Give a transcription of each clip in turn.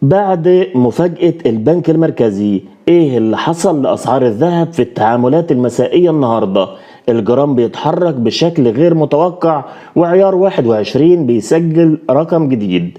بعد مفاجأة البنك المركزي، ايه اللي حصل لأسعار الذهب في التعاملات المسائية النهاردة؟ الجرام بيتحرك بشكل غير متوقع وعيار 21 بيسجل رقم جديد.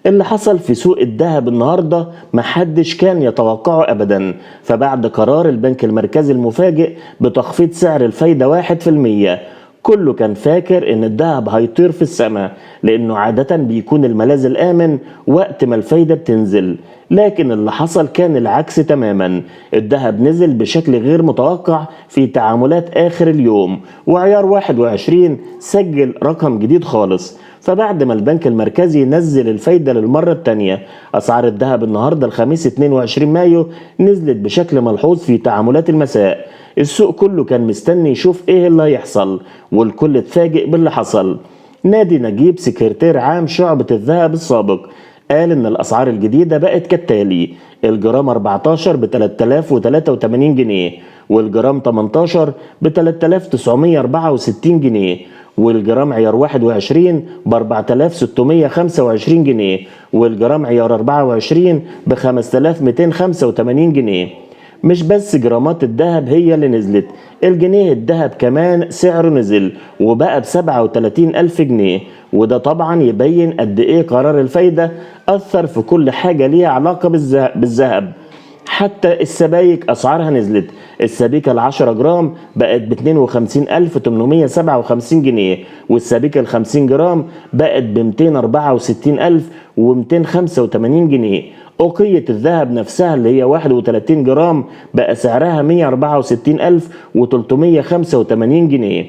اللي حصل في سوق الذهب النهاردة محدش كان يتوقعه أبدا. فبعد قرار البنك المركزي المفاجئ بتخفيض سعر الفايدة 1%، كله كان فاكر ان الذهب هيطير في السماء، لانه عادة بيكون الملاذ الامن وقت ما الفايدة بتنزل. لكن اللي حصل كان العكس تماما، الذهب نزل بشكل غير متوقع في تعاملات اخر اليوم، وعيار 21 سجل رقم جديد خالص. فبعد ما البنك المركزي نزل الفايدة للمرة التانية، أسعار الذهب النهاردة الخميس 22 مايو نزلت بشكل ملحوظ في تعاملات المساء. السوق كله كان مستني يشوف ايه اللي هيحصل، والكل اتفاجئ باللي حصل. نادي نجيب سكرتير عام شعبة الذهب السابق قال ان الاسعار الجديدة بقت كالتالي: الجرام 14 ب 3083 جنيه، والجرام 18 ب 3964 جنيه، والجرام عيار 21 ب 4625 جنيه، والجرام عيار 24 ب 5285 جنيه. مش بس جرامات الذهب هي اللي نزلت، الجنيه الذهب كمان سعره نزل وبقى ب37 ألف جنيه. وده طبعا يبين قد ايه قرار الفايدة أثر في كل حاجة ليها علاقة بالذهب. حتى السبائك أسعارها نزلت، السبيكة ال10 جرام بقت ب 52857 جنيه، والسبيكة ال50 جرام بقت ب 264285 جنيه. أوقية الذهب نفسها اللي هي 31 جرام بقى سعرها 164385 جنيه.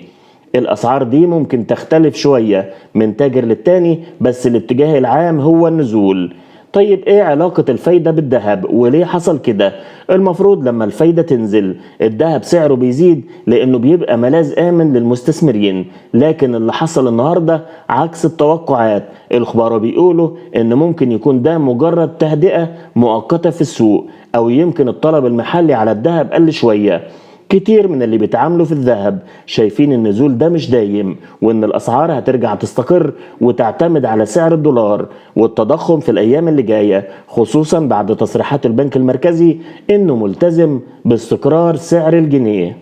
الأسعار دي ممكن تختلف شوية من تاجر للتاني، بس الاتجاه العام هو النزول. طيب ايه علاقة الفايدة بالذهب وليه حصل كده؟ المفروض لما الفايدة تنزل الذهب سعره بيزيد لانه بيبقى ملاذ امن للمستثمرين، لكن اللي حصل النهاردة عكس التوقعات. الخبراء بيقولوا ان ممكن يكون ده مجرد تهدئة مؤقتة في السوق، او يمكن الطلب المحلي على الذهب قل شوية. كتير من اللي بيتعاملوا في الذهب شايفين النزول ده مش دايم، وان الاسعار هترجع تستقر وتعتمد على سعر الدولار والتضخم في الايام اللي جاية، خصوصا بعد تصريحات البنك المركزي انه ملتزم باستقرار سعر الجنيه.